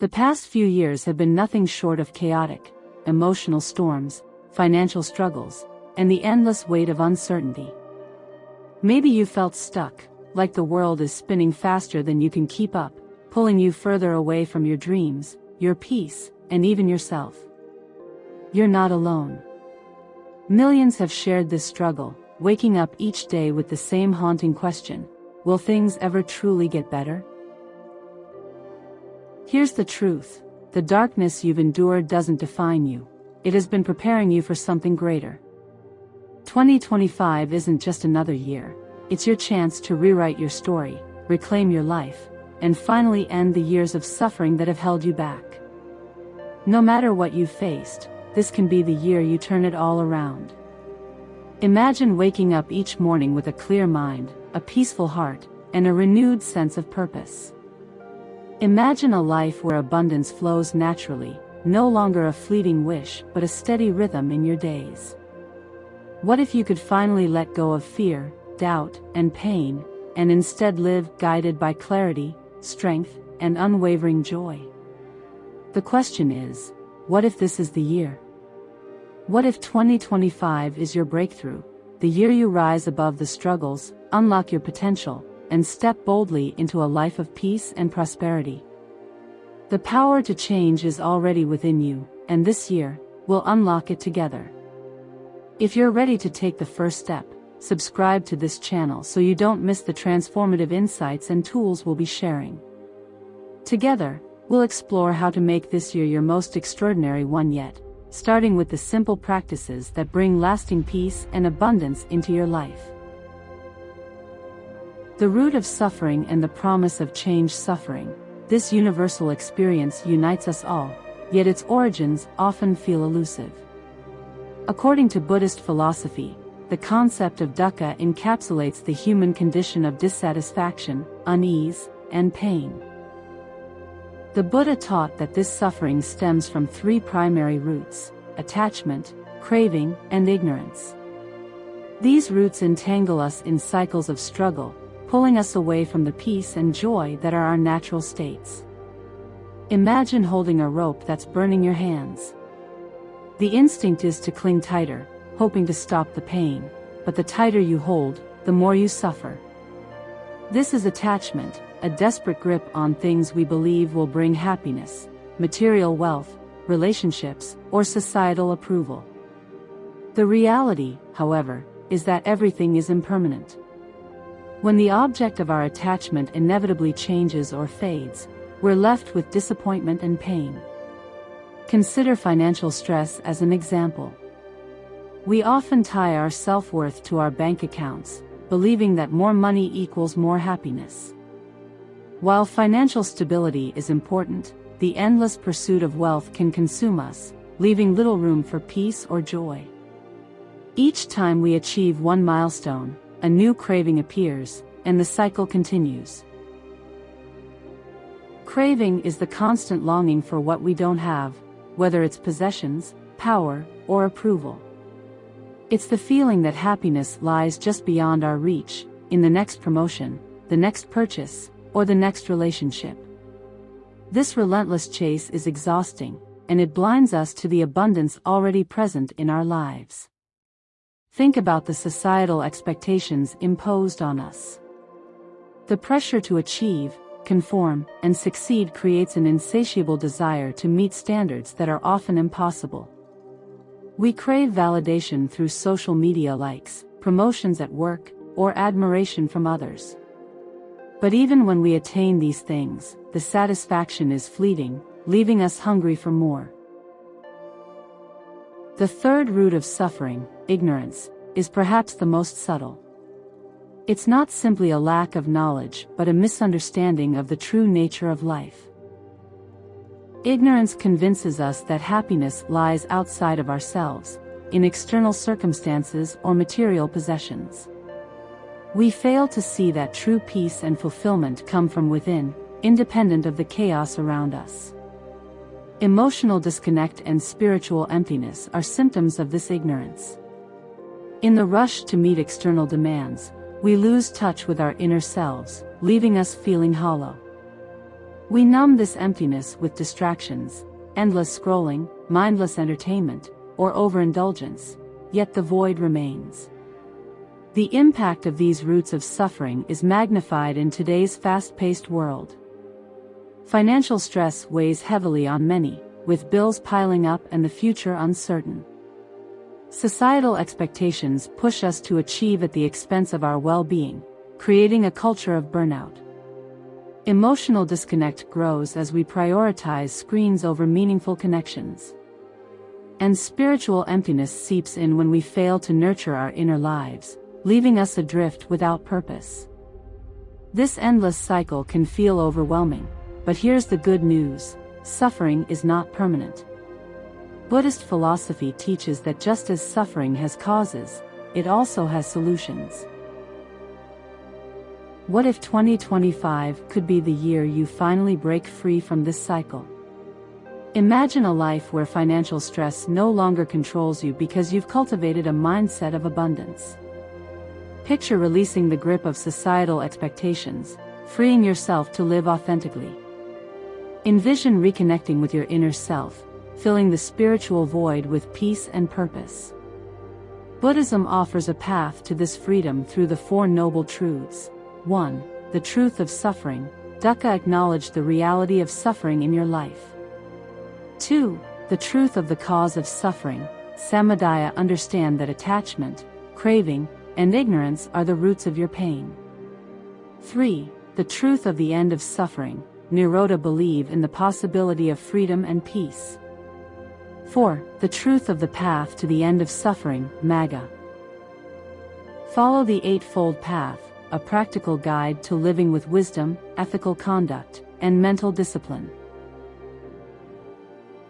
The past few years have been nothing short of chaotic, emotional storms, financial struggles, and the endless weight of uncertainty. Maybe you felt stuck, like the world is spinning faster than you can keep up, pulling you further away from your dreams, your peace, and even yourself. You're not alone. Millions have shared this struggle, waking up each day with the same haunting question: will things ever truly get better? Here's the truth: the darkness you've endured doesn't define you. It has been preparing you for something greater. 2025 isn't just another year, it's your chance to rewrite your story, reclaim your life, and finally end the years of suffering that have held you back. No matter what you've faced, this can be the year you turn it all around. Imagine waking up each morning with a clear mind, a peaceful heart, and a renewed sense of purpose. Imagine a life where abundance flows naturally, no longer a fleeting wish but a steady rhythm in your days. What if you could finally let go of fear, doubt, and pain, and instead live guided by clarity, strength, and unwavering joy? The question is, what if this is the year? What if 2025 is your breakthrough, the year you rise above the struggles, unlock your potential, and step boldly into a life of peace and prosperity? The power to change is already within you, and this year, we'll unlock it together. If you're ready to take the first step, subscribe to this channel so you don't miss the transformative insights and tools we'll be sharing. Together, we'll explore how to make this year your most extraordinary one yet, starting with the simple practices that bring lasting peace and abundance into your life. The root of suffering and the promise of change. Suffering, this universal experience, unites us all, yet its origins often feel elusive. According to Buddhist philosophy, the concept of dukkha encapsulates the human condition of dissatisfaction, unease, and pain. The Buddha taught that this suffering stems from three primary roots: attachment, craving, and ignorance. These roots entangle us in cycles of struggle, pulling us away from the peace and joy that are our natural states. Imagine holding a rope that's burning your hands. The instinct is to cling tighter, hoping to stop the pain, but the tighter you hold, the more you suffer. This is attachment, a desperate grip on things we believe will bring happiness, material wealth, relationships, or societal approval. The reality, however, is that everything is impermanent. When the object of our attachment inevitably changes or fades, we're left with disappointment and pain. Consider financial stress as an example. We often tie our self-worth to our bank accounts, believing that more money equals more happiness. While financial stability is important, the endless pursuit of wealth can consume us, leaving little room for peace or joy. Each time we achieve one milestone, a new craving appears, and the cycle continues. Craving is the constant longing for what we don't have, whether it's possessions, power, or approval. It's the feeling that happiness lies just beyond our reach, in the next promotion, the next purchase, or the next relationship. This relentless chase is exhausting, and it blinds us to the abundance already present in our lives. Think about the societal expectations imposed on us. The pressure to achieve, conform, and succeed creates an insatiable desire to meet standards that are often impossible. We crave validation through social media likes, promotions at work, or admiration from others. But even when we attain these things, the satisfaction is fleeting, leaving us hungry for more. The third root of suffering, ignorance, is perhaps the most subtle. It's not simply a lack of knowledge but a misunderstanding of the true nature of life. Ignorance convinces us that happiness lies outside of ourselves, in external circumstances or material possessions. We fail to see that true peace and fulfillment come from within, independent of the chaos around us. Emotional disconnect and spiritual emptiness are symptoms of this ignorance. In the rush to meet external demands, we lose touch with our inner selves, leaving us feeling hollow. We numb this emptiness with distractions, endless scrolling, mindless entertainment, or overindulgence, yet the void remains. The impact of these roots of suffering is magnified in today's fast-paced world. Financial stress weighs heavily on many, with bills piling up and the future uncertain. Societal expectations push us to achieve at the expense of our well-being, creating a culture of burnout. Emotional disconnect grows as we prioritize screens over meaningful connections. And spiritual emptiness seeps in when we fail to nurture our inner lives, leaving us adrift without purpose. This endless cycle can feel overwhelming, but here's the good news: suffering is not permanent. Buddhist philosophy teaches that just as suffering has causes, it also has solutions. What if 2025 could be the year you finally break free from this cycle? Imagine a life where financial stress no longer controls you because you've cultivated a mindset of abundance. Picture releasing the grip of societal expectations, freeing yourself to live authentically. Envision reconnecting with your inner self, filling the spiritual void with peace and purpose. Buddhism offers a path to this freedom through the Four Noble Truths. 1. The truth of suffering. Dukkha: acknowledge the reality of suffering in your life. 2. The truth of the cause of suffering. Samadaya: understand that attachment, craving, and ignorance are the roots of your pain. 3. The truth of the end of suffering. Nirodha: believe in the possibility of freedom and peace. 4. The truth of the path to the end of suffering. Magga. Follow the Eightfold Path, a practical guide to living with wisdom, ethical conduct, and mental discipline.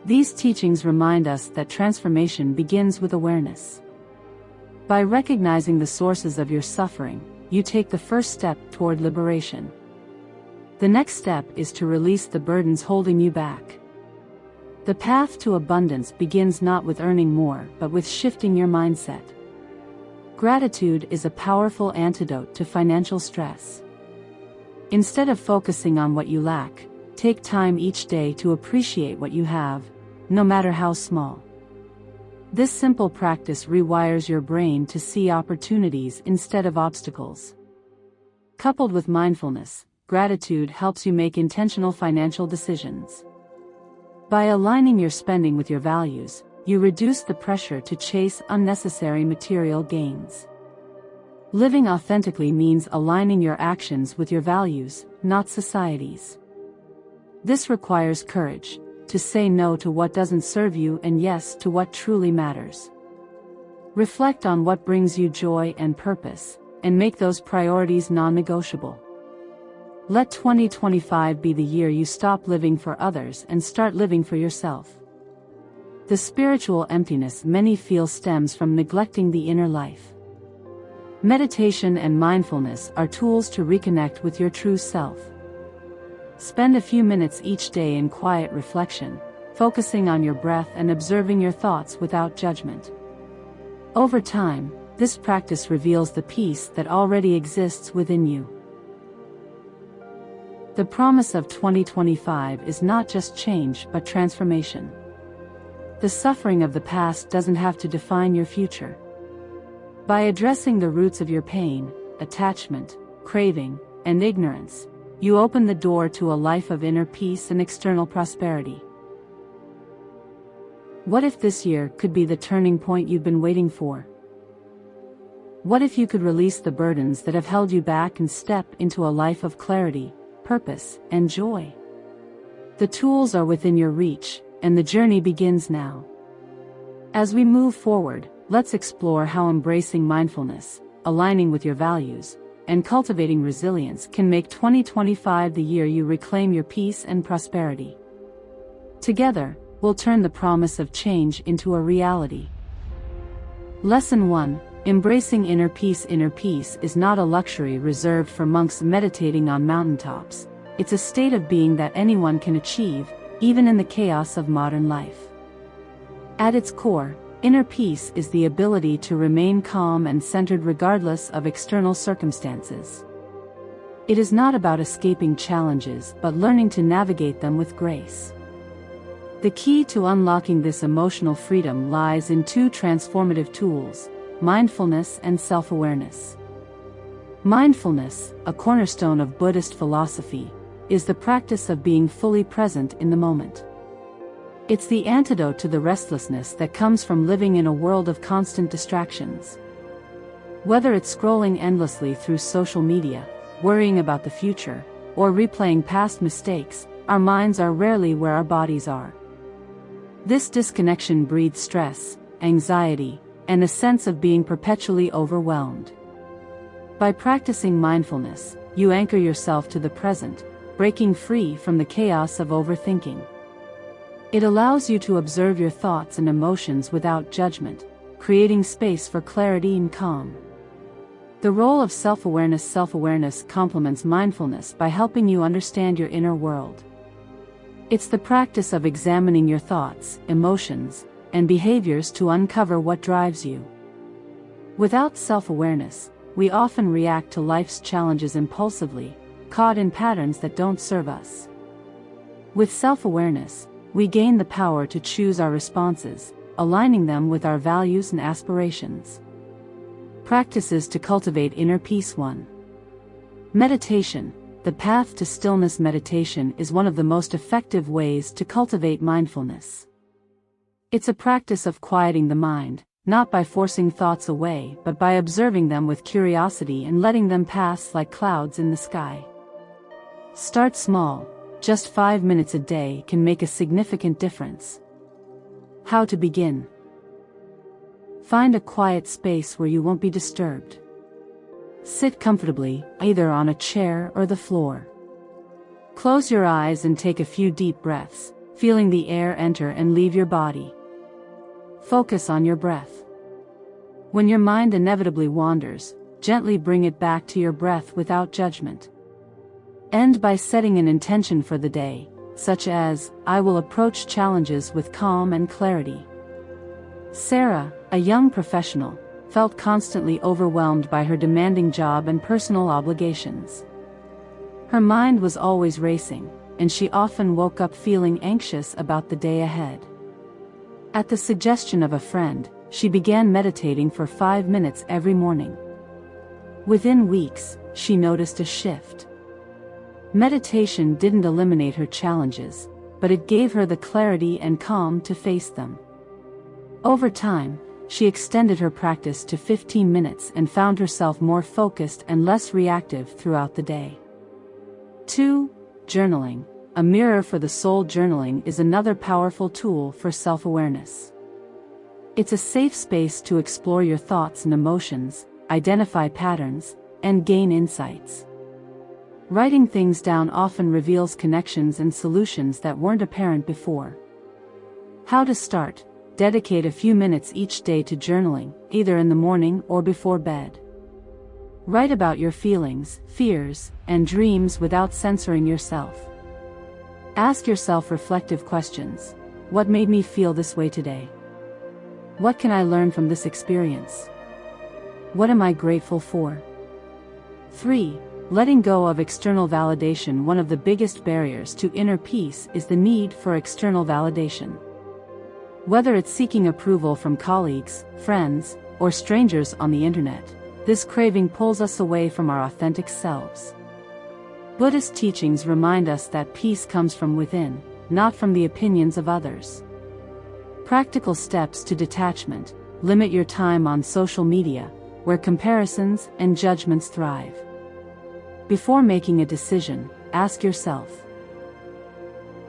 These teachings remind us that transformation begins with awareness. By recognizing the sources of your suffering, you take the first step toward liberation. The next step is to release the burdens holding you back. The path to abundance begins not with earning more, but with shifting your mindset. Gratitude is a powerful antidote to financial stress. Instead of focusing on what you lack, take time each day to appreciate what you have, no matter how small. This simple practice rewires your brain to see opportunities instead of obstacles. Coupled with mindfulness, gratitude helps you make intentional financial decisions. By aligning your spending with your values, you reduce the pressure to chase unnecessary material gains. Living authentically means aligning your actions with your values, not society's. This requires courage, to say no to what doesn't serve you and yes to what truly matters. Reflect on what brings you joy and purpose, and make those priorities non-negotiable. Let 2025 be the year you stop living for others and start living for yourself. The spiritual emptiness many feel stems from neglecting the inner life. Meditation and mindfulness are tools to reconnect with your true self. Spend a few minutes each day in quiet reflection, focusing on your breath and observing your thoughts without judgment. Over time, this practice reveals the peace that already exists within you. The promise of 2025 is not just change but transformation. The suffering of the past doesn't have to define your future. By addressing the roots of your pain, attachment, craving, and ignorance, you open the door to a life of inner peace and external prosperity. What if this year could be the turning point you've been waiting for? What if you could release the burdens that have held you back and step into a life of clarity, purpose, and joy? The tools are within your reach, and the journey begins now. As we move forward, let's explore how embracing mindfulness, aligning with your values, and cultivating resilience can make 2025 the year you reclaim your peace and prosperity. Together, we'll turn the promise of change into a reality. Lesson 1: Embracing inner peace. Inner peace is not a luxury reserved for monks meditating on mountaintops. It's a state of being that anyone can achieve, even in the chaos of modern life. At its core, inner peace is the ability to remain calm and centered regardless of external circumstances. It is not about escaping challenges but learning to navigate them with grace. The key to unlocking this emotional freedom lies in two transformative tools: mindfulness and self-awareness. Mindfulness, a cornerstone of Buddhist philosophy, is the practice of being fully present in the moment. It's the antidote to the restlessness that comes from living in a world of constant distractions. Whether it's scrolling endlessly through social media, worrying about the future, or replaying past mistakes, our minds are rarely where our bodies are. This disconnection breeds stress, anxiety, and a sense of being perpetually overwhelmed. By practicing mindfulness, you anchor yourself to the present, breaking free from the chaos of overthinking. It allows you to observe your thoughts and emotions without judgment, creating space for clarity and calm. The role of self-awareness complements mindfulness by helping you understand your inner world. It's the practice of examining your thoughts, emotions, and behaviors to uncover what drives you. Without self-awareness, we often react to life's challenges impulsively, caught in patterns that don't serve us. With self-awareness, we gain the power to choose our responses, aligning them with our values and aspirations. Practices to cultivate inner peace. 1. Meditation. The path to stillness. Meditation is one of the most effective ways to cultivate mindfulness. It's a practice of quieting the mind, not by forcing thoughts away but by observing them with curiosity and letting them pass like clouds in the sky. Start small. Just 5 minutes a day can make a significant difference. How to begin? Find a quiet space where you won't be disturbed. Sit comfortably, either on a chair or the floor. Close your eyes and take a few deep breaths, feeling the air enter and leave your body. Focus on your breath. When your mind inevitably wanders, gently bring it back to your breath without judgment. End by setting an intention for the day, such as, "I will approach challenges with calm and clarity." Sarah, a young professional, felt constantly overwhelmed by her demanding job and personal obligations. Her mind was always racing, and she often woke up feeling anxious about the day ahead. At the suggestion of a friend, she began meditating for 5 minutes every morning. Within weeks, she noticed a shift. Meditation didn't eliminate her challenges, but it gave her the clarity and calm to face them. Over time, she extended her practice to 15 minutes and found herself more focused and less reactive throughout the day. 2. Journaling. A mirror for the soul. Journaling is another powerful tool for self-awareness. It's a safe space to explore your thoughts and emotions, identify patterns, and gain insights. Writing things down often reveals connections and solutions that weren't apparent before. How to start? Dedicate a few minutes each day to journaling, either in the morning or before bed. Write about your feelings, fears, and dreams without censoring yourself. Ask yourself reflective questions. What made me feel this way today? What can I learn from this experience? What am I grateful for? 3. Letting go of external validation. One of the biggest barriers to inner peace is the need for external validation. Whether it's seeking approval from colleagues, friends, or strangers on the internet, this craving pulls us away from our authentic selves. Buddhist teachings remind us that peace comes from within, not from the opinions of others. Practical steps to detachment. Limit your time on social media, where comparisons and judgments thrive. Before making a decision, ask yourself,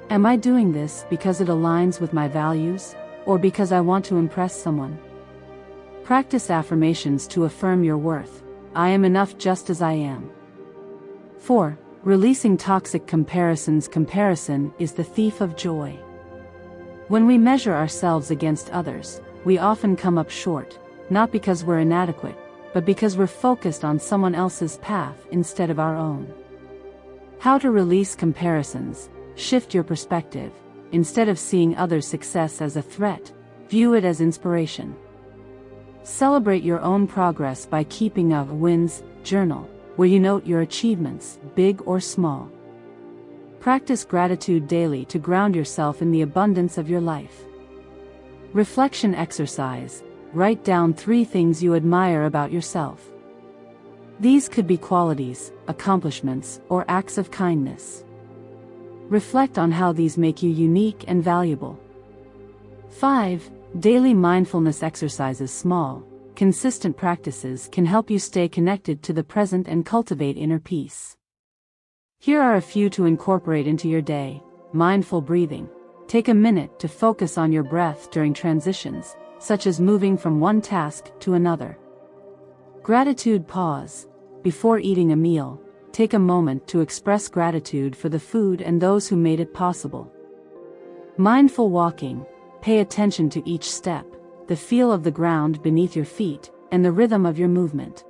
am I doing this because it aligns with my values, or because I want to impress someone? Practice affirmations to affirm your worth. I am enough just as I am. 4. Releasing toxic comparisons. Comparison is the thief of joy. When we measure ourselves against others, we often come up short, not because we're inadequate, but because we're focused on someone else's path instead of our own. How to release comparisons? Shift your perspective. Instead of seeing others' success as a threat, view it as inspiration. Celebrate your own progress by keeping a wins journal, where you note your achievements, big or small. Practice gratitude daily to ground yourself in the abundance of your life. Reflection exercise. Write down 3 things you admire about yourself. These could be qualities, accomplishments, or acts of kindness. Reflect on how these make you unique and valuable. 5. Daily mindfulness exercises. Small, consistent practices can help you stay connected to the present and cultivate inner peace. Here are a few to incorporate into your day. Mindful breathing. Take a minute to focus on your breath during transitions, such as moving from one task to another. Gratitude pause. Before eating a meal, take a moment to express gratitude for the food and those who made it possible. Mindful walking. Pay attention to each step, the feel of the ground beneath your feet, and the rhythm of your movement.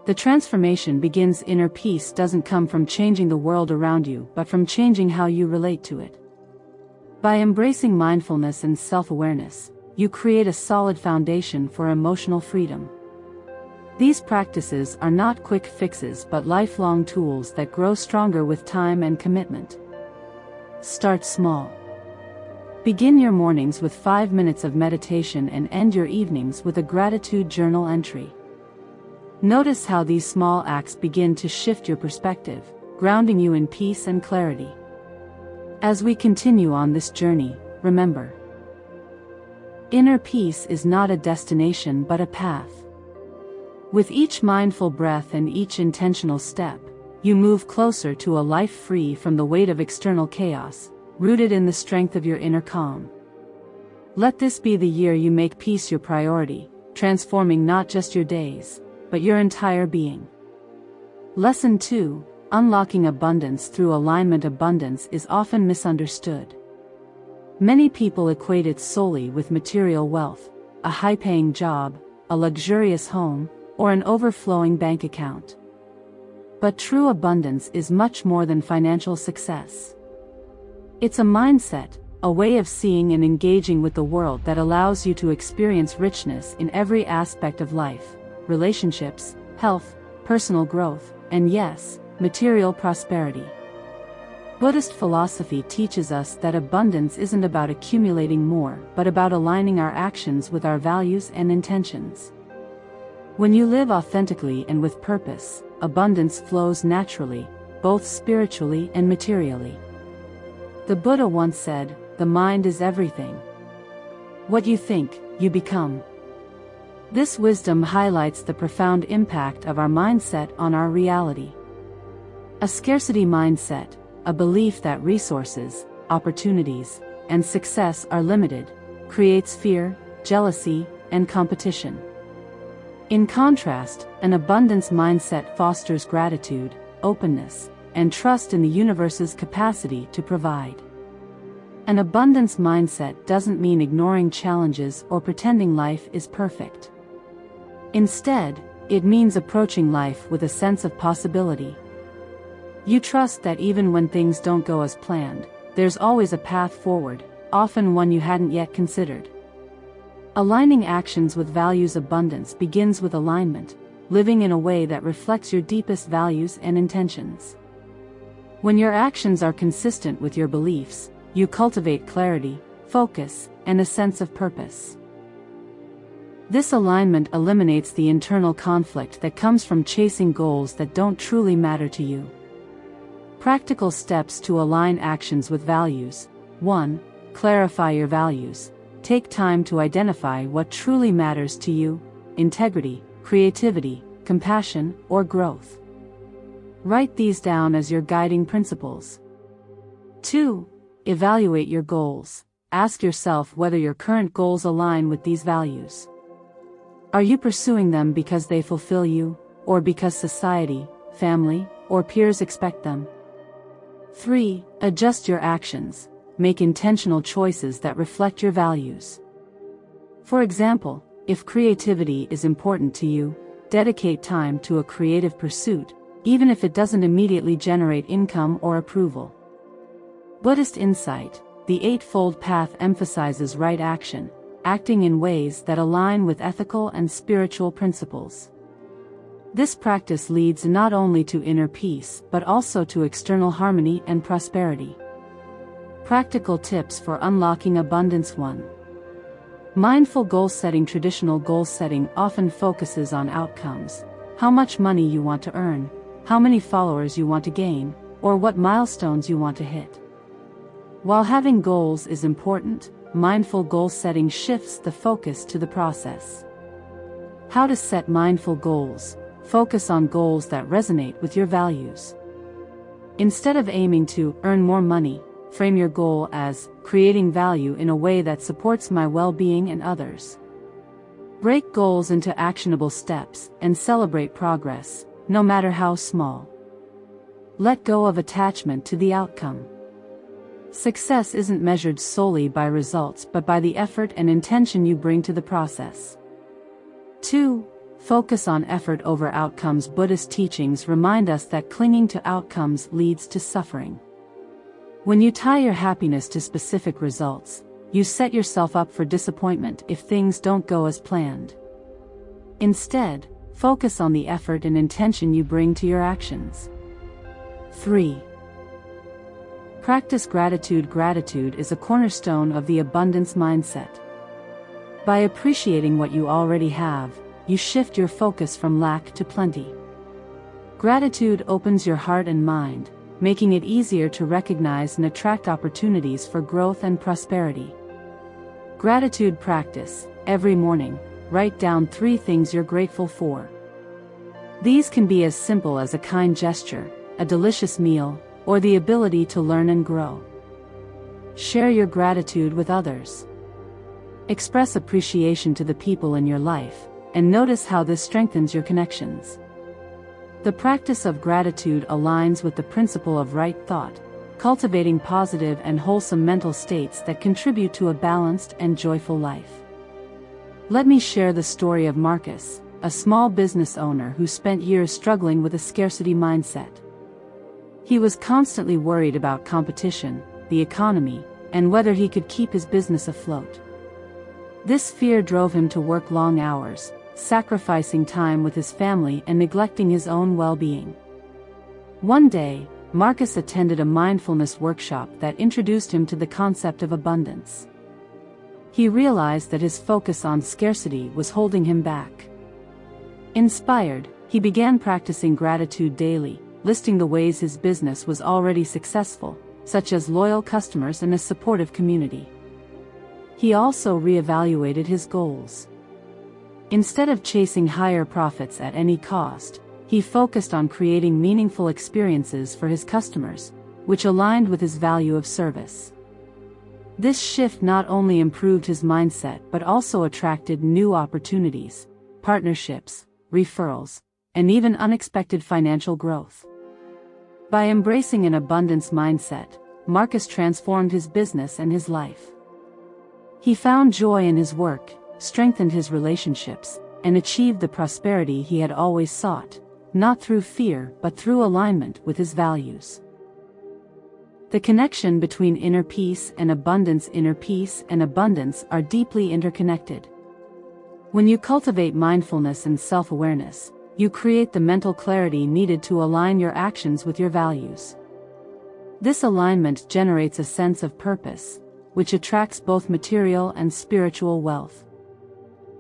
The transformation begins. Inner peace doesn't come from changing the world around you, but from changing how you relate to it. By embracing mindfulness and self-awareness, you create a solid foundation for emotional freedom. These practices are not quick fixes but lifelong tools that grow stronger with time and commitment. Start small. Begin your mornings with 5 minutes of meditation and end your evenings with a gratitude journal entry. Notice how these small acts begin to shift your perspective, grounding you in peace and clarity. As we continue on this journey, remember, inner peace is not a destination but a path. With each mindful breath and each intentional step, you move closer to a life free from the weight of external chaos, rooted in the strength of your inner calm. Let this be the year you make peace your priority, transforming not just your days, but your entire being. Lesson 2. Unlocking abundance through alignment. Abundance is often misunderstood. Many people equate it solely with material wealth, a high-paying job, a luxurious home, or an overflowing bank account. But true abundance is much more than financial success. It's a mindset, a way of seeing and engaging with the world that allows you to experience richness in every aspect of life: relationships, health, personal growth, and yes, material prosperity. Buddhist philosophy teaches us that abundance isn't about accumulating more, but about aligning our actions with our values and intentions. When you live authentically and with purpose, abundance flows naturally, both spiritually and materially. The Buddha once said, "The mind is everything. What you think, you become." This wisdom highlights the profound impact of our mindset on our reality. A scarcity mindset, a belief that resources, opportunities, and success are limited, creates fear, jealousy, and competition. In contrast, an abundance mindset fosters gratitude, openness, and trust in the universe's capacity to provide. An abundance mindset doesn't mean ignoring challenges or pretending life is perfect. Instead, it means approaching life with a sense of possibility. You trust that even when things don't go as planned, there's always a path forward, often one you hadn't yet considered. Aligning actions with values. Abundance begins with alignment, living in a way that reflects your deepest values and intentions. When your actions are consistent with your beliefs, you cultivate clarity, focus, and a sense of purpose. This alignment eliminates the internal conflict that comes from chasing goals that don't truly matter to you. Practical steps to align actions with values. 1. Clarify your values. Take time to identify what truly matters to you: integrity, creativity, compassion, or growth. Write these down as your guiding principles. 2. Evaluate your goals. Ask yourself whether your current goals align with these values. Are you pursuing them because they fulfill you, or because society, family, or peers expect them? 3. Adjust your actions. Make intentional choices that reflect your values. For example, if creativity is important to you, dedicate time to a creative pursuit, even if it doesn't immediately generate income or approval. Buddhist insight. The Eightfold Path emphasizes right action, acting in ways that align with ethical and spiritual principles. This practice leads not only to inner peace but also to external harmony and prosperity. Practical tips for unlocking abundance. 1. Mindful goal setting. Traditional goal setting often focuses on outcomes: how much money you want to earn, how many followers you want to gain, or what milestones you want to hit. While having goals is important, mindful goal setting shifts the focus to the process. How to set mindful goals. Focus on goals that resonate with your values. Instead of aiming to earn more money, frame your goal as creating value in a way that supports my well-being and others. Break goals into actionable steps and celebrate progress, no matter how small. Let go of attachment to the outcome. Success isn't measured solely by results but by the effort and intention you bring to the process. 2. Focus on effort over outcomes. Buddhist teachings remind us that clinging to outcomes leads to suffering. When you tie your happiness to specific results, you set yourself up for disappointment if things don't go as planned. Instead, focus on the effort and intention you bring to your actions. 3. Practice gratitude. Gratitude is a cornerstone of the abundance mindset. By appreciating what you already have, you shift your focus from lack to plenty. Gratitude opens your heart and mind, making it easier to recognize and attract opportunities for growth and prosperity. Gratitude practice. Every morning, write down 3 things you're grateful for. These can be as simple as a kind gesture, a delicious meal, or the ability to learn and grow. Share your gratitude with others. Express appreciation to the people in your life, and notice how this strengthens your connections. The practice of gratitude aligns with the principle of right thought, cultivating positive and wholesome mental states that contribute to a balanced and joyful life. Let me share the story of Marcus, a small business owner who spent years struggling with a scarcity mindset. He was constantly worried about competition, the economy, and whether he could keep his business afloat. This fear drove him to work long hours, sacrificing time with his family and neglecting his own well-being. One day, Marcus attended a mindfulness workshop that introduced him to the concept of abundance. He realized that his focus on scarcity was holding him back. Inspired, he began practicing gratitude daily, listing the ways his business was already successful, such as loyal customers and a supportive community. He also reevaluated his goals. Instead of chasing higher profits at any cost, he focused on creating meaningful experiences for his customers, which aligned with his value of service. This shift not only improved his mindset but also attracted new opportunities, partnerships, referrals, and even unexpected financial growth. By embracing an abundance mindset, Marcus transformed his business and his life. He found joy in his work, strengthened his relationships, and achieved the prosperity he had always sought, not through fear but through alignment with his values. The connection between inner peace and abundance. Inner peace and abundance are deeply interconnected. When you cultivate mindfulness and self-awareness, you create the mental clarity needed to align your actions with your values. This alignment generates a sense of purpose, which attracts both material and spiritual wealth.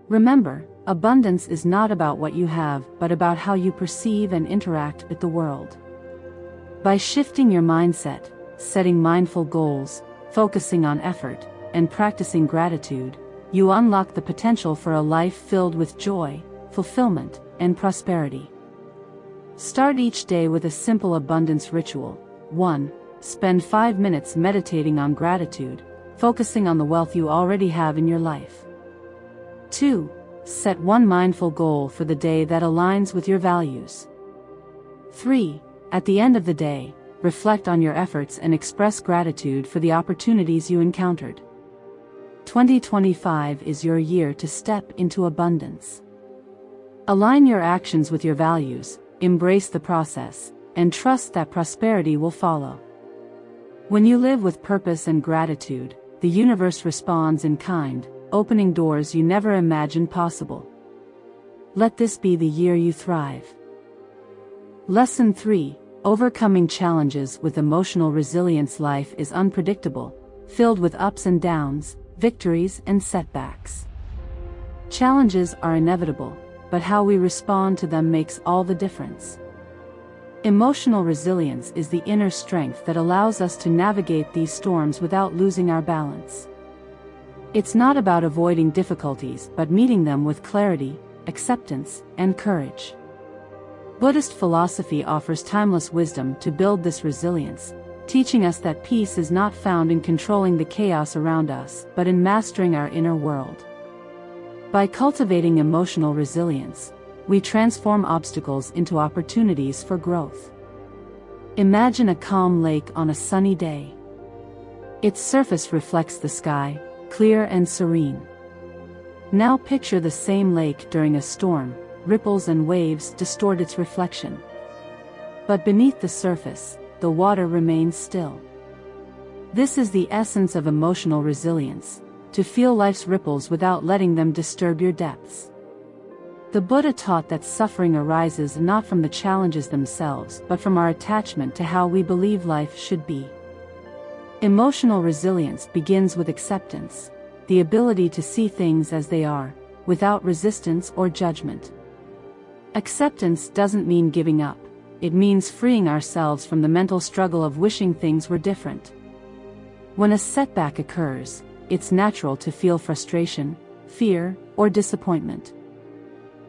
Remember, abundance is not about what you have but about how you perceive and interact with the world. By shifting your mindset, setting mindful goals, focusing on effort, and practicing gratitude, you unlock the potential for a life filled with joy, fulfillment, and prosperity. Start each day with a simple abundance ritual. 1. Spend 5 minutes meditating on gratitude, focusing on the wealth you already have in your life. 2. Set one mindful goal for the day that aligns with your values. 3. At the end of the day, reflect on your efforts and express gratitude for the opportunities you encountered. 2025 is your year to step into abundance. Align your actions with your values, embrace the process, and trust that prosperity will follow. When you live with purpose and gratitude, the universe responds in kind, opening doors you never imagined possible. Let this be the year you thrive. Lesson 3. Overcoming challenges with emotional resilience. Life is unpredictable, filled with ups and downs, victories and setbacks. Challenges are inevitable, but how we respond to them makes all the difference. Emotional resilience is the inner strength that allows us to navigate these storms without losing our balance. It's not about avoiding difficulties but meeting them with clarity, acceptance, and courage. Buddhist philosophy offers timeless wisdom to build this resilience, teaching us that peace is not found in controlling the chaos around us but in mastering our inner world. By cultivating emotional resilience, we transform obstacles into opportunities for growth. Imagine a calm lake on a sunny day. Its surface reflects the sky, clear and serene. Now picture the same lake during a storm. Ripples and waves distort its reflection. But beneath the surface, the water remains still. This is the essence of emotional resilience, to feel life's ripples without letting them disturb your depths. The Buddha taught that suffering arises not from the challenges themselves but from our attachment to how we believe life should be. Emotional resilience begins with acceptance, the ability to see things as they are, without resistance or judgment. Acceptance doesn't mean giving up, it means freeing ourselves from the mental struggle of wishing things were different. When a setback occurs, it's natural to feel frustration, fear, or disappointment.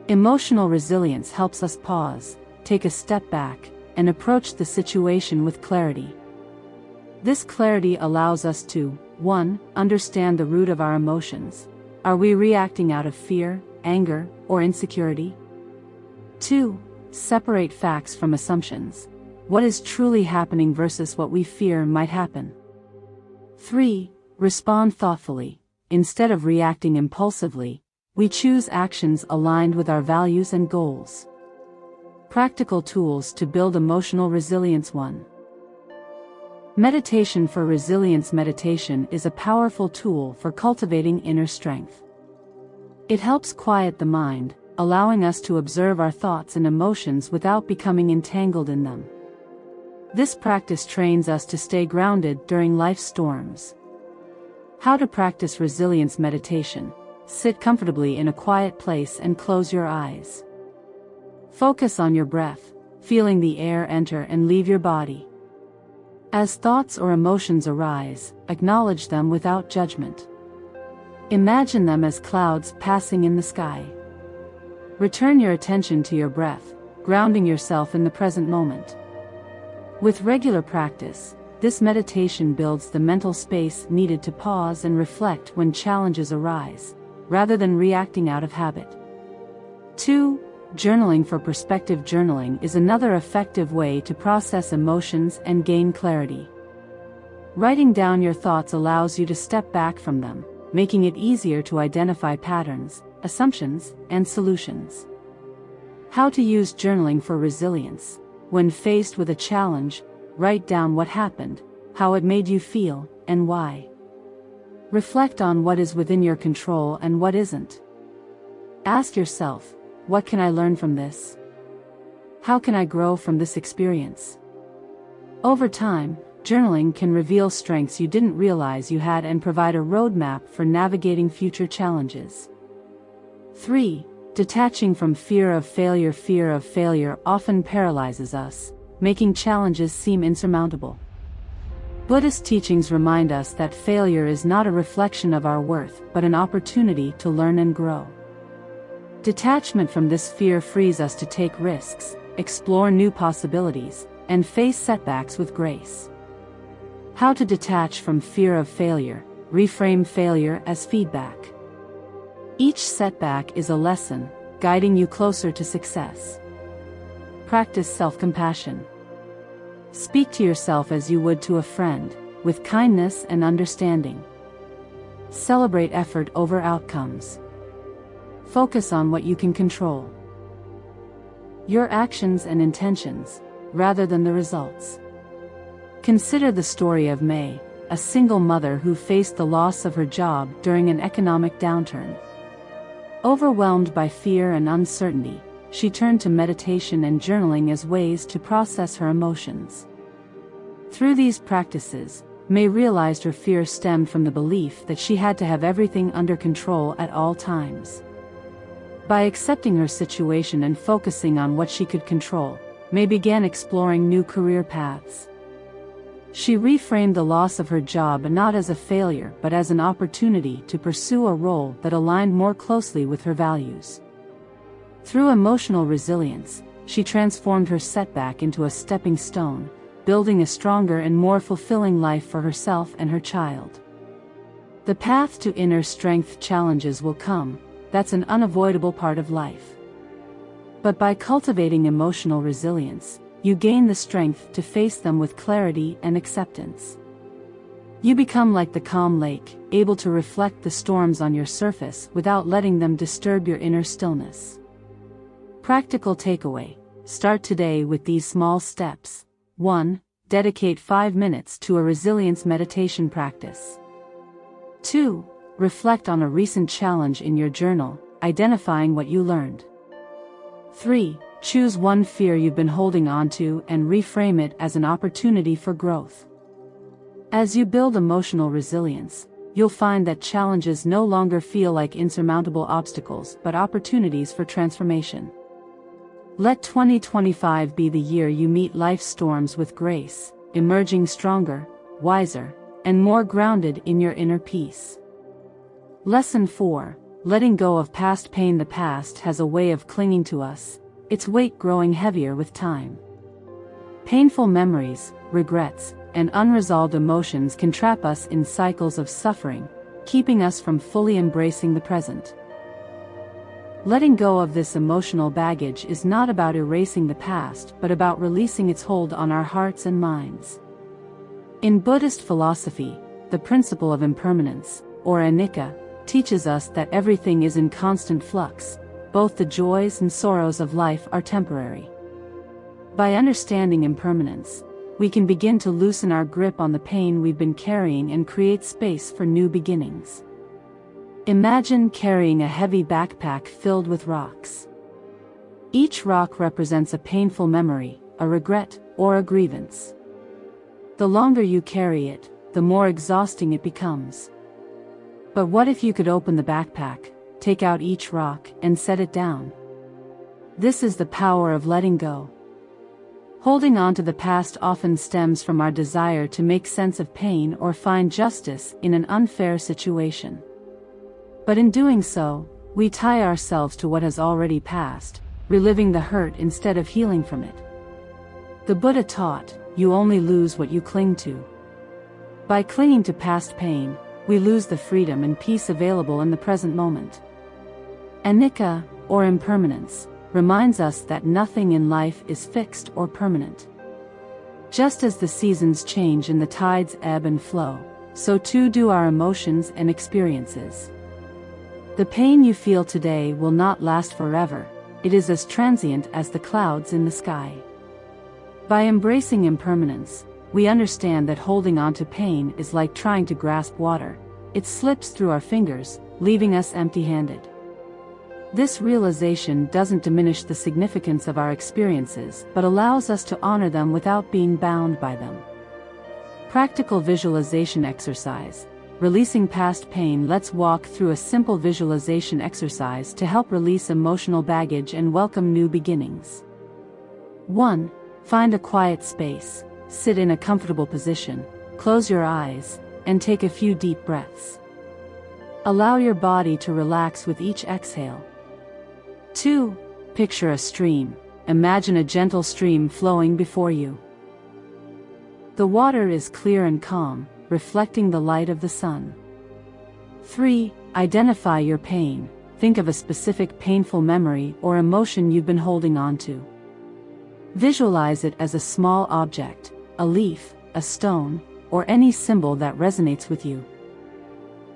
Emotional resilience helps us pause, take a step back, and approach the situation with clarity. This clarity allows us to 1. Understand the root of our emotions. Are we reacting out of fear, anger, or insecurity? 2. Separate facts from assumptions. What is truly happening versus what we fear might happen? 3. Respond thoughtfully. Instead of reacting impulsively, we choose actions aligned with our values and goals. Practical tools to build emotional resilience. 1. Meditation for resilience. Meditation is a powerful tool for cultivating inner strength. It helps quiet the mind, allowing us to observe our thoughts and emotions without becoming entangled in them. This practice trains us to stay grounded during life's storms. How to practice resilience meditation. Sit comfortably in a quiet place and close your eyes. Focus on your breath, feeling the air enter and leave your body. As thoughts or emotions arise, acknowledge them without judgment. Imagine them as clouds passing in the sky. Return your attention to your breath, grounding yourself in the present moment. With regular practice, this meditation builds the mental space needed to pause and reflect when challenges arise, rather than reacting out of habit. 2. Journaling for perspective. Journaling is another effective way to process emotions and gain clarity. Writing down your thoughts allows you to step back from them, making it easier to identify patterns, assumptions, and solutions. How to use journaling for resilience. When faced with a challenge, write down what happened, how it made you feel, and why. Reflect on what is within your control and what isn't. Ask yourself, what can I learn from this? How can I grow from this experience? Over time, journaling can reveal strengths you didn't realize you had and provide a roadmap for navigating future challenges. 3. Detaching from fear of failure. Fear of failure often paralyzes us, making challenges seem insurmountable. Buddhist teachings remind us that failure is not a reflection of our worth but an opportunity to learn and grow. Detachment from this fear frees us to take risks, explore new possibilities, and face setbacks with grace. How to detach from fear of failure. Reframe failure as feedback. Each setback is a lesson, guiding you closer to success. Practice self-compassion. Speak to yourself as you would to a friend, with kindness and understanding. Celebrate effort over outcomes. Focus on what you can control. Your actions and intentions, rather than the results. Consider the story of May, a single mother who faced the loss of her job during an economic downturn. Overwhelmed by fear and uncertainty, she turned to meditation and journaling as ways to process her emotions. Through these practices, May realized her fear stemmed from the belief that she had to have everything under control at all times. By accepting her situation and focusing on what she could control, May began exploring new career paths. She reframed the loss of her job not as a failure but as an opportunity to pursue a role that aligned more closely with her values. Through emotional resilience, she transformed her setback into a stepping stone, building a stronger and more fulfilling life for herself and her child. The path to inner strength challenges will come, that's an unavoidable part of life. But by cultivating emotional resilience, you gain the strength to face them with clarity and acceptance. You become like the calm lake, able to reflect the storms on your surface without letting them disturb your inner stillness. Practical takeaway: start today with these small steps. 1. Dedicate 5 minutes to a resilience meditation practice. 2. Reflect on a recent challenge in your journal, identifying what you learned. 3. Choose one fear you've been holding on to and reframe it as an opportunity for growth. As you build emotional resilience, you'll find that challenges no longer feel like insurmountable obstacles but opportunities for transformation. Let 2025 be the year you meet life's storms with grace, emerging stronger, wiser, and more grounded in your inner peace. Lesson 4. Letting go of past pain. The past has a way of clinging to us, its weight growing heavier with time. Painful memories, regrets, and unresolved emotions can trap us in cycles of suffering, keeping us from fully embracing the present. Letting go of this emotional baggage is not about erasing the past but about releasing its hold on our hearts and minds. In Buddhist philosophy, the principle of impermanence, or anicca, teaches us that everything is in constant flux, both the joys and sorrows of life are temporary. By understanding impermanence, we can begin to loosen our grip on the pain we've been carrying and create space for new beginnings. Imagine carrying a heavy backpack filled with rocks. Each rock represents a painful memory, a regret, or a grievance. The longer you carry it, the more exhausting it becomes. But what if you could open the backpack, take out each rock, and set it down? This is the power of letting go. Holding on to the past often stems from our desire to make sense of pain or find justice in an unfair situation. But in doing so, we tie ourselves to what has already passed, reliving the hurt instead of healing from it. The Buddha taught, you only lose what you cling to. By clinging to past pain, we lose the freedom and peace available in the present moment. Anicca, or impermanence, reminds us that nothing in life is fixed or permanent. Just as the seasons change and the tides ebb and flow, so too do our emotions and experiences. The pain you feel today will not last forever, it is as transient as the clouds in the sky. By embracing impermanence, we understand that holding on to pain is like trying to grasp water. It slips through our fingers, leaving us empty-handed. This realization doesn't diminish the significance of our experiences but allows us to honor them without being bound by them. Practical visualization exercise. Releasing past pain. Let's walk through a simple visualization exercise to help release emotional baggage and welcome new beginnings. 1. Find a quiet space, sit in a comfortable position, close your eyes, and take a few deep breaths. Allow your body to relax with each exhale. 2. Picture a stream. Imagine a gentle stream flowing before you. The water is clear and calm, reflecting the light of the sun. 3. Identify your pain. Think of a specific painful memory or emotion you've been holding on to. Visualize it as a small object, a leaf, a stone, or any symbol that resonates with you.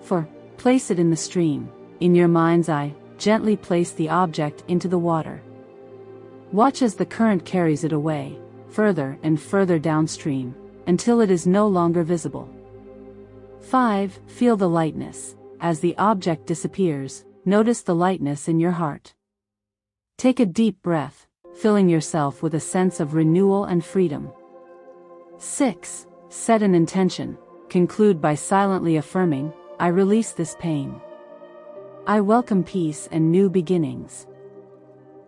4. Place it in the stream. In your mind's eye, gently place the object into the water. Watch as the current carries it away, further and further downstream, until it is no longer visible. 5. Feel the lightness. As the object disappears, notice the lightness in your heart. Take a deep breath, filling yourself with a sense of renewal and freedom. 6. Set an intention. Conclude by silently affirming, I release this pain. I welcome peace and new beginnings.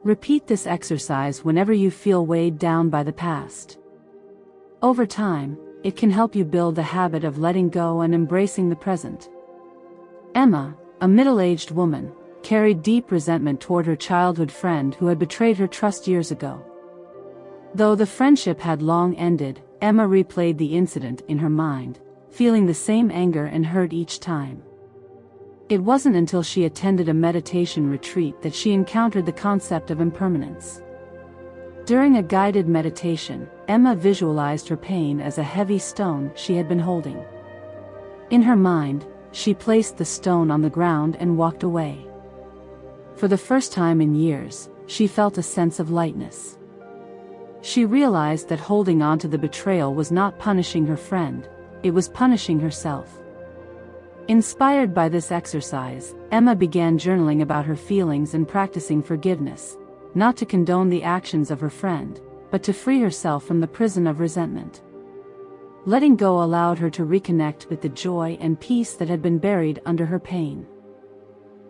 Repeat this exercise whenever you feel weighed down by the past. Over time, it can help you build the habit of letting go and embracing the present. Emma, a middle-aged woman, carried deep resentment toward her childhood friend who had betrayed her trust years ago. Though the friendship had long ended, Emma replayed the incident in her mind, feeling the same anger and hurt each time. It wasn't until she attended a meditation retreat that she encountered the concept of impermanence. During a guided meditation, Emma visualized her pain as a heavy stone she had been holding. In her mind, she placed the stone on the ground and walked away. For the first time in years, she felt a sense of lightness. She realized that holding on to the betrayal was not punishing her friend, it was punishing herself. Inspired by this exercise, Emma began journaling about her feelings and practicing forgiveness, not to condone the actions of her friend, but to free herself from the prison of resentment. Letting go allowed her to reconnect with the joy and peace that had been buried under her pain.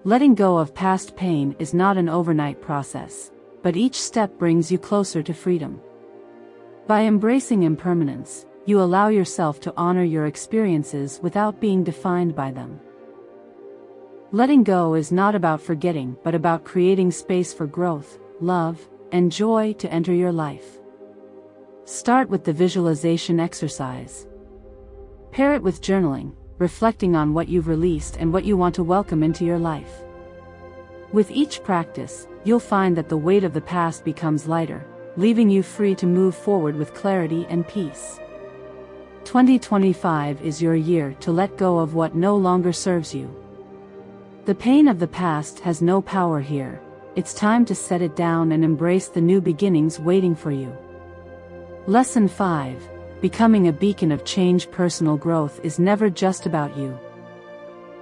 Letting go of past pain is not an overnight process, but each step brings you closer to freedom. By embracing impermanence, you allow yourself to honor your experiences without being defined by them. Letting go is not about forgetting but about creating space for growth, love, and joy to enter your life. Start with the visualization exercise. Pair it with journaling, reflecting on what you've released and what you want to welcome into your life. With each practice, you'll find that the weight of the past becomes lighter, leaving you free to move forward with clarity and peace. 2025 is your year to let go of what no longer serves you. The pain of the past has no power here. It's time to set it down and embrace the new beginnings waiting for you. Lesson 5. Becoming a beacon of change. Personal growth is never just about you.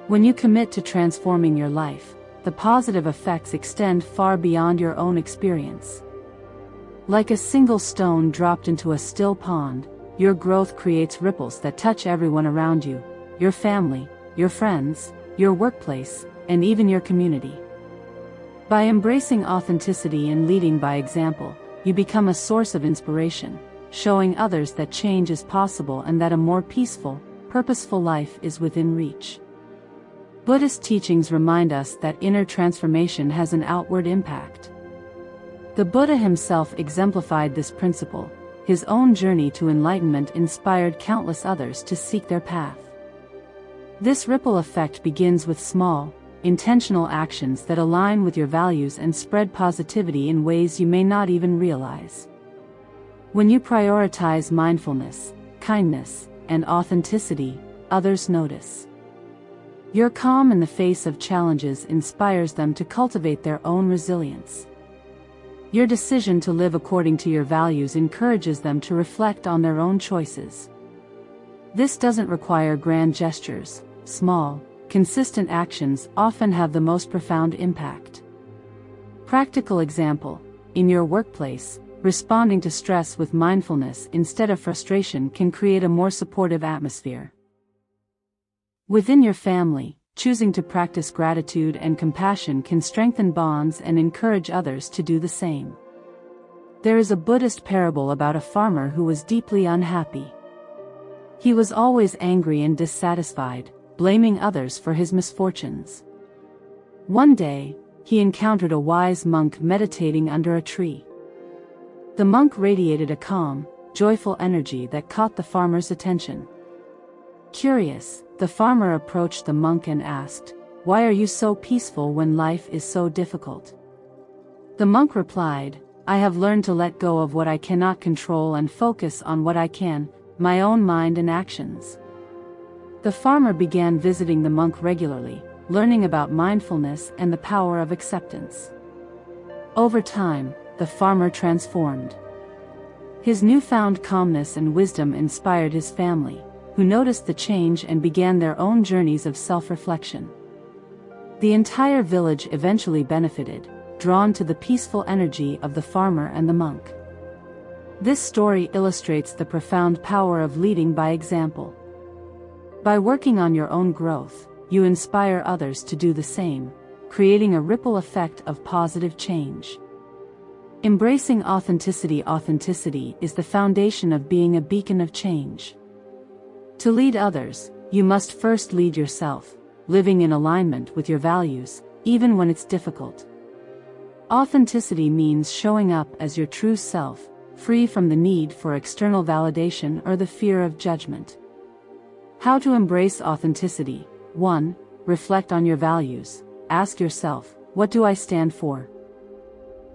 When you commit to transforming your life, the positive effects extend far beyond your own experience. Like a single stone dropped into a still pond, your growth creates ripples that touch everyone around you, your family, your friends, your workplace, and even your community. By embracing authenticity and leading by example, you become a source of inspiration, showing others that change is possible and that a more peaceful, purposeful life is within reach. Buddhist teachings remind us that inner transformation has an outward impact. The Buddha himself exemplified this principle. His own journey to enlightenment inspired countless others to seek their path. This ripple effect begins with small, intentional actions that align with your values and spread positivity in ways you may not even realize. When you prioritize mindfulness, kindness, and authenticity, others notice. Your calm in the face of challenges inspires them to cultivate their own resilience. Your decision to live according to your values encourages them to reflect on their own choices. This doesn't require grand gestures. Small, consistent actions often have the most profound impact. Practical example: in your workplace, responding to stress with mindfulness instead of frustration can create a more supportive atmosphere. Within your family, choosing to practice gratitude and compassion can strengthen bonds and encourage others to do the same. There is a Buddhist parable about a farmer who was deeply unhappy. He was always angry and dissatisfied, blaming others for his misfortunes. One day, he encountered a wise monk meditating under a tree. The monk radiated a calm, joyful energy that caught the farmer's attention. Curious, the farmer approached the monk and asked, "Why are you so peaceful when life is so difficult?" The monk replied, "I have learned to let go of what I cannot control and focus on what I can, my own mind and actions." The farmer began visiting the monk regularly, learning about mindfulness and the power of acceptance. Over time, the farmer transformed. His newfound calmness and wisdom inspired his family, who noticed the change and began their own journeys of self-reflection. The entire village eventually benefited, drawn to the peaceful energy of the farmer and the monk. This story illustrates the profound power of leading by example. By working on your own growth, you inspire others to do the same, creating a ripple effect of positive change. Embracing authenticity. Authenticity is the foundation of being a beacon of change. To lead others, you must first lead yourself, living in alignment with your values, even when it's difficult. Authenticity means showing up as your true self, free from the need for external validation or the fear of judgment. How to embrace authenticity? 1. Reflect on your values. Ask yourself, what do I stand for?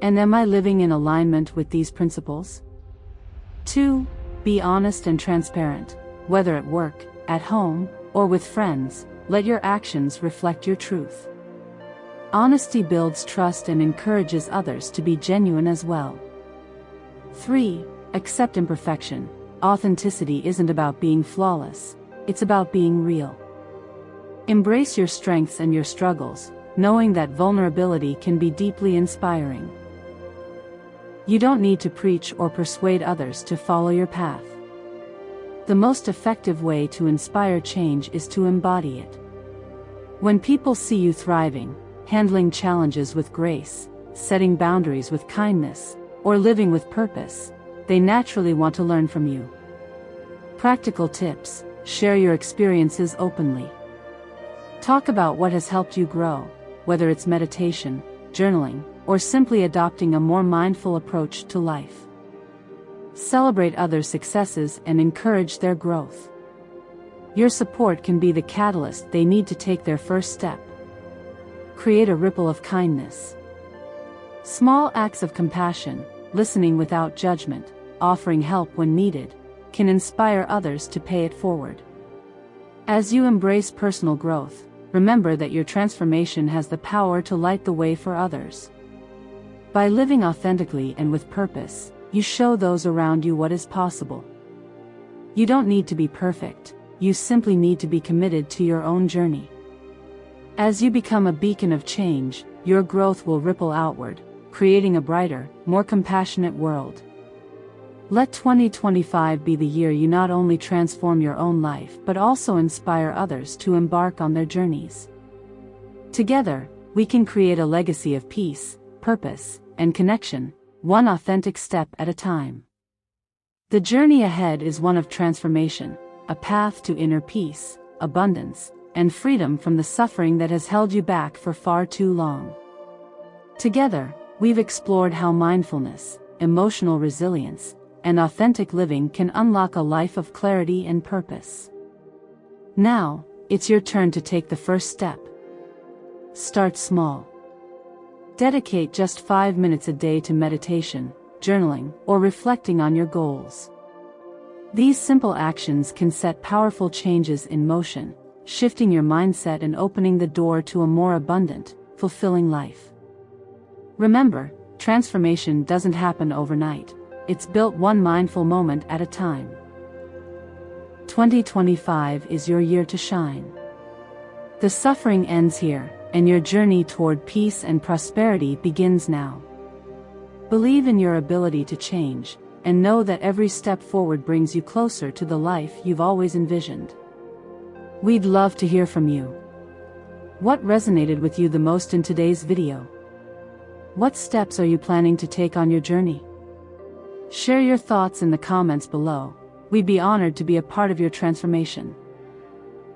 And am I living in alignment with these principles? 2. Be honest and transparent. Whether at work, at home, or with friends, let your actions reflect your truth. Honesty builds trust and encourages others to be genuine as well. 3. Accept imperfection. Authenticity isn't about being flawless, it's about being real. Embrace your strengths and your struggles, knowing that vulnerability can be deeply inspiring. You don't need to preach or persuade others to follow your path. The most effective way to inspire change is to embody it. When people see you thriving, handling challenges with grace, setting boundaries with kindness, or living with purpose, they naturally want to learn from you. Practical tips: share your experiences openly. Talk about what has helped you grow, whether it's meditation, journaling, or simply adopting a more mindful approach to life. Celebrate others' successes and encourage their growth. Your support can be the catalyst they need to take their first step. Create a ripple of kindness. Small acts of compassion, listening without judgment, offering help when needed, can inspire others to pay it forward. As you embrace personal growth, remember that your transformation has the power to light the way for others. By living authentically and with purpose, you show those around you what is possible. You don't need to be perfect, you simply need to be committed to your own journey. As you become a beacon of change, your growth will ripple outward, creating a brighter, more compassionate world. Let 2025 be the year you not only transform your own life but also inspire others to embark on their journeys. Together, we can create a legacy of peace, purpose, and connection, one authentic step at a time. The journey ahead is one of transformation, a path to inner peace, abundance, and freedom from the suffering that has held you back for far too long. Together, we've explored how mindfulness, emotional resilience, and authentic living can unlock a life of clarity and purpose. Now, it's your turn to take the first step. Start small. Dedicate just 5 minutes a day to meditation, journaling, or reflecting on your goals. These simple actions can set powerful changes in motion, shifting your mindset and opening the door to a more abundant, fulfilling life. Remember, transformation doesn't happen overnight. It's built one mindful moment at a time. 2025 is your year to shine. The suffering ends here, and your journey toward peace and prosperity begins now. Believe in your ability to change, and know that every step forward brings you closer to the life you've always envisioned. We'd love to hear from you. What resonated with you the most in today's video? What steps are you planning to take on your journey? Share your thoughts in the comments below. We'd be honored to be a part of your transformation.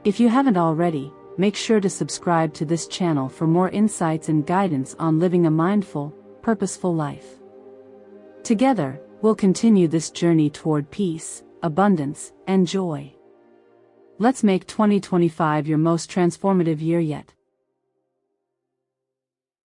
If you haven't already, make sure to subscribe to this channel for more insights and guidance on living a mindful, purposeful life. Together, we'll continue this journey toward peace, abundance, and joy. Let's make 2025 your most transformative year yet.